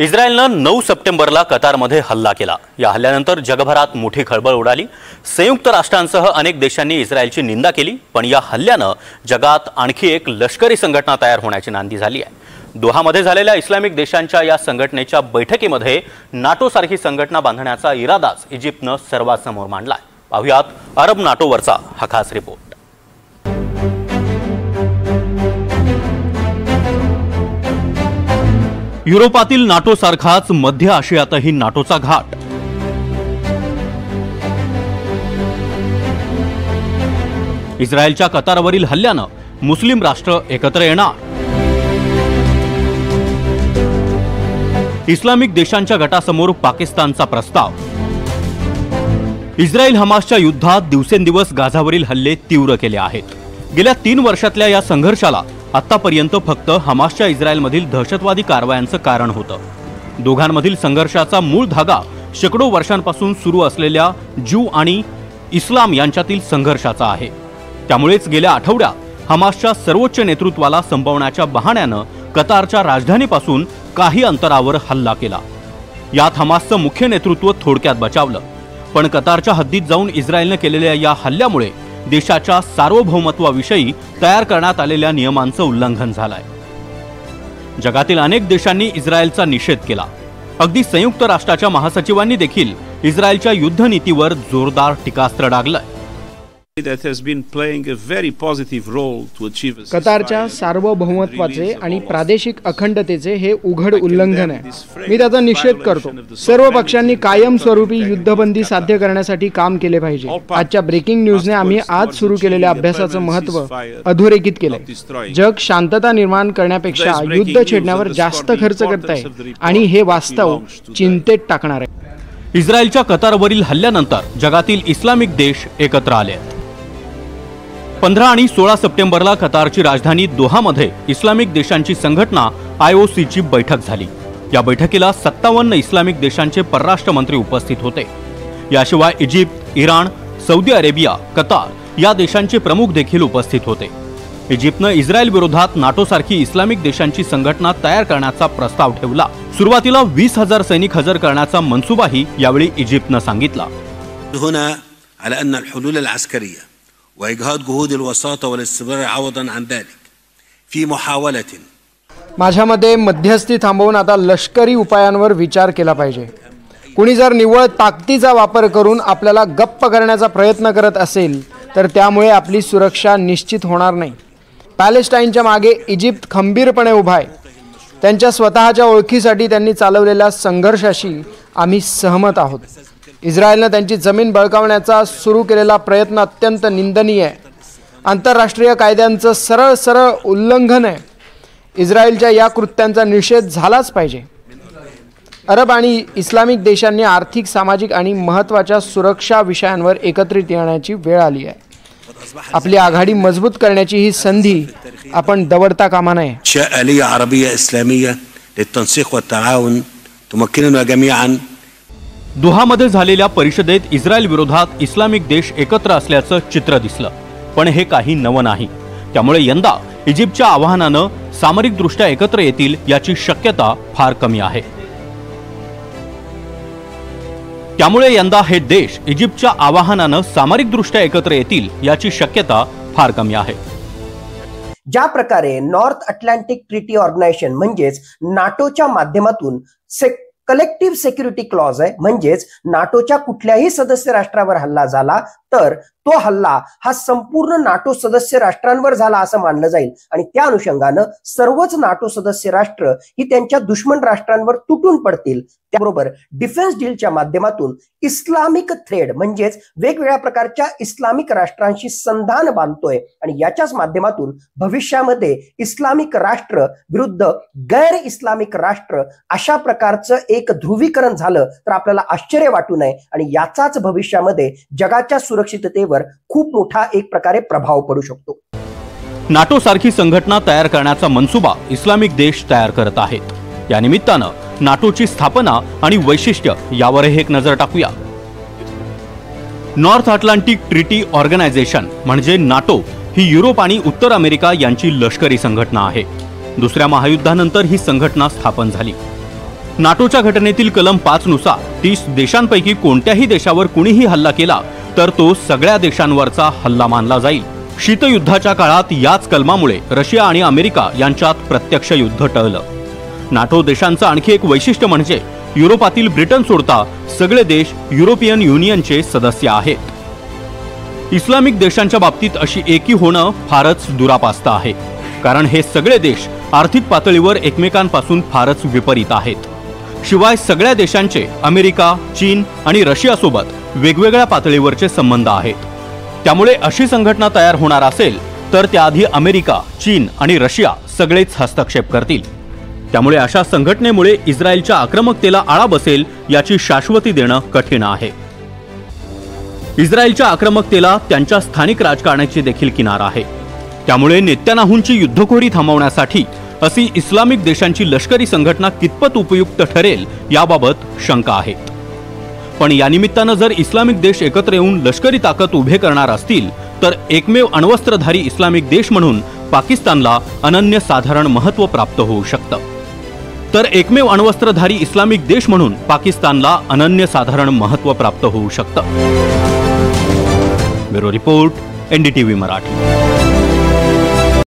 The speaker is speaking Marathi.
इस्रायलनं 9 सप्टेंबरला कतारमध्ये हल्ला केला। या हल्ल्यानंतर जगभरात मोठी खळबळ उडाली। संयुक्त राष्ट्रांसह अनेक देशांनी इस्रायलची निंदा केली, पण या हल्ल्यानं जगात आणखी एक लष्करी संघटना तयार होण्याची नांदी झाली आहे। दोहामध्ये झालेल्या इस्लामिक देशांच्या या संघटनेच्या बैठकीमध्ये नाटो सारखी संघटना बांधण्याचा इरादाच इजिप्तनं सर्वांसमोर मांडलाय। पाहुयात अरब नाटोवरचा हा खास रिपोर्ट। युरोपातील नाटो सारखाच मध्य आशियातही नाटोचा घाट। इस्रायलच्या कतारवरील हल्ल्यानं मुस्लिम राष्ट्र एकत्र येणार। इस्लामिक देशांच्या गटासमोर पाकिस्तानचा प्रस्ताव। इस्रायल हमासच्या युद्धात दिवसेंदिवस गाझावरील हल्ले तीव्र केले आहेत। गेल्या 3 वर्षातल्या या संघर्षाला आतापर्यंत फक्त हमासच्या इस्रायलमधील दहशतवादी कारवायांचं कारण होतं। दोघांमधील संघर्षाचा मूळ धागा शेकडो वर्षांपासून सुरू असलेल्या ज्यू आणि इस्लाम यांच्यातील संघर्षाचा आहे। त्यामुळेच गेल्या आठवड्यात हमासच्या सर्वोच्च नेतृत्वाला संपवण्याच्या बहाण्यानं कतारच्या राजधानीपासून काही अंतरावर हल्ला केला। यात हमासचं मुख्य नेतृत्व थोडक्यात बचावलं, पण कतारच्या हद्दीत जाऊन इस्रायलने केलेल्या या हल्ल्यामुळे देशाच्या सार्वभौमत्वाविषयी तयार करण्यात आलेल्या नियमांचं उल्लंघन झालंय। जगातील अनेक देशांनी इस्रायलचा निषेध केला। अगदी संयुक्त राष्ट्राच्या महासचिवांनी देखील इस्रायलच्या युद्ध नीतीवर जोरदार टीकास्त्र डागलंय। कतारच्या सार्वभौमत्वाचे आणि प्रादेशिक अखंडतेचे हे उघड उल्लंघन आहे। मी त्याचा निषेध करतो। सर्व पक्षांनी कायमस्वरूपी युद्धबंदी साध्य करण्यासाठी काम केले पाहिजे। आजच्या ब्रेकिंग न्यूजने आम्ही आज सुरू केलेल्या अभ्यासाचं महत्त्व अधोरेखित केलंय। जग शांतता निर्माण करण्यापेक्षा युद्ध छेडण्यावर जास्त खर्च करतंय आणि हे वास्तव चिंतेत टाकणार आहे। इस्रायलच्या कतारवरील हल्ल्यानंतर जगातील इस्लामिक देश एकत्र आले आहेत। 15 आणि 16 सप्टेंबरला कतारची राजधानी दोहामध्ये इस्लामिक देशांची संघटना IOC ची बैठक झाली। या बैठकीला 57 इस्लामिक देशांचे परराष्ट्र मंत्री उपस्थित होते। याशिवाय Egypt, Iran, Saudi Arabia, Qatar या देशांचे प्रमुख देखील उपस्थित होते। इजिप्तनं इस्रायल विरोधात नाटो सारखी इस्लामिक देशांची संघटना तयार करण्याचा प्रस्ताव ठेवला। सुरुवातीला 20,000 सैनिक हजर करण्याचा मनसुबाही यावेळी इजिप्तनं सांगितला। هنا على أن الحلول العسكرية وإجهاض جهود الوساطة والاستمرار عوضا عن ذلك في محاولة माझ्यामध्ये मध्यस्थी थांबवून आता लष्करी उपायांवर विचार केला पाहिजे। कुणी जर निव्वळ ताकदीचा वापर करून आपल्याला गप्प करण्याचा प्रयत्न करत असेल तर त्यामुळे आपली सुरक्षा निश्चित होणार नाही। पॅलेस्टाईनच्या मागे इजिप्त खंबीरपणे उभा आहे। त्यांच्या स्वतःच्या ओळखीसाठी त्यांनी चालवलेल्या संघर्षाशी आम्ही सहमत आहोत। इस्रायलने त्यांची जमीन बळकावण्याचा सुरू केलेला प्रयत्न अत्यंत निंदनीय आहे। आंतरराष्ट्रीय कायद्यांचं सरळ उल्लंघन आहे। इस्रायलच्या या कृत्यांचा निषेध झालाच पाहिजे। अरब आणि इस्लामिक देशांनी आर्थिक, सामाजिक आणि महत्त्वाच्या सुरक्षा विषयांवर एकत्रित येण्याची वेळ आली आहे। आपली आघाडी मजबूत करण्याची ही संधी आपण दवडता कामा नये। آلية عربية إسلامية للتنسيق والتعاون تمكننا جميعا। दोहामध्ये झालेल्या परिषदेत इस्रायल विरोधात इस्लामिक देश एकत्र असल्याचं चित्र दिसलं, पण हे काही नवं नाही। त्यामुळे यंदा इजिप्तच्या आवाहनानं सामरिकदृष्ट्या एकत्र येतील याची शक्यता फार कमी आहे। त्यामुळे यंदा हे देश इजिप्तच्या आवाहनानं सामरिकदृष्ट्या एकत्र येतील याची शक्यता फार कमी आहे। ज्या प्रकारे नॉर्थ अटलांटिक ट्रीटी ऑर्गनायझेशन म्हणजेच नाटोच्या माध्यमातून कलेक्टिव्ह सिक्युरिटी क्लॉज आहे, म्हणजेच नाटोच्या कुठल्याही सदस्य राष्ट्रावर हल्ला झाला तर तो हल्ला हा संपूर्ण नाटो सदस्य राष्ट्रांवर झाला असं मानलं जाईल आणि त्या अनुषंगानं सर्वच नाटो सदस्य राष्ट्र ही त्यांच्या दुश्मन राष्ट्रांवर तुटून पडतील। त्याबरोबर डिफेन्स डीलच्या माध्यमातून इस्लामिक थ्रेड म्हणजेच वेगवेगळ्या प्रकारच्या इस्लामिक राष्ट्रांशी संधान बांधतोय आणि याच्याच माध्यमातून भविष्यामध्ये इस्लामिक राष्ट्र विरुद्ध गैर इस्लामिक राष्ट्र अशा प्रकारचं एक ध्रुवीकरण झालं तर आपल्याला आश्चर्य वाटू नये आणि याचाच भविष्यामध्ये जगाच्या सुरक्षिततेवर खूप मोठा एक प्रकारे प्रभाव पडू शकतो। नाटो सारखी संघटना तयार करण्याचा मनसुबा इस्लामिक देश तयार करत आहेत। या निमित्तानं नाटोची स्थापना आणि वैशिष्ट्य यावरही एक नजर टाकूया। नॉर्थ अटलांटिक ट्रीटी ऑर्गनायझेशन म्हणजे नाटो ही युरोप आणि उत्तर अमेरिका यांची लष्करी संघटना आहे। दुसऱ्या महायुद्धानंतर ही संघटना स्थापन झाली। नाटोच्या घटनेतील कलम 5 नुसार 30 देशांपैकी कोणत्याही देशावर कुणीही हल्ला केला तर तो सगळ्या देशांवरचा हल्ला मानला जाईल। शीतयुद्धाच्या काळात याच कलमामुळे रशिया आणि अमेरिका यांच्यात प्रत्यक्ष युद्ध टळलं। नाटो देशांचं आणखी एक वैशिष्ट्य म्हणजे युरोपातील ब्रिटन सोडता सगळे देश युरोपियन युनियनचे सदस्य आहेत। इस्लामिक देशांच्या बाबतीत अशी एकी होणं फारच दुरापास्त आहे, कारण हे सगळे देश आर्थिक पातळीवर एकमेकांपासून फारच विपरीत आहेत। शिवाय सगळ्या देशांचे अमेरिका, चीन आणि रशियासोबत वेगवेगळ्या पातळीवरचे संबंध आहेत। त्यामुळे अशी संघटना तयार होणार असेल तर त्याआधी अमेरिका, चीन आणि रशिया सगळेच हस्तक्षेप करतील। त्यामुळे अशा संघटनेमुळे इस्रायलच्या आक्रमकतेला आळा बसेल याची शाश्वती देणं कठीण आहे। इस्रायलच्या आक्रमकतेला त्यांच्या स्थानिक राजकारणाची देखील किनार आहे। त्यामुळे नेत्यानाहूंची युद्धखोरी थांबवण्यासाठी अशी इस्लामिक देशांची लष्करी संघटना कितपत उपयुक्त ठरेल याबाबत शंका आहेत। पण या निमित्तानं जर इस्लामिक देश एकत्र येऊन लष्करी ताकद उभे करणार असतील तर एकमेव अण्वस्त्रधारी इस्लामिक देश म्हणून पाकिस्तानला अनन्यसाधारण महत्त्व प्राप्त होऊ शकतं। तर एकमेव अण्वस्त्रधारी इस्लामिक देश म्हणून पाकिस्तानला अनन्यसाधारण महत्त्व प्राप्त होऊ शकतं। Bureau report, NDTV Marathi.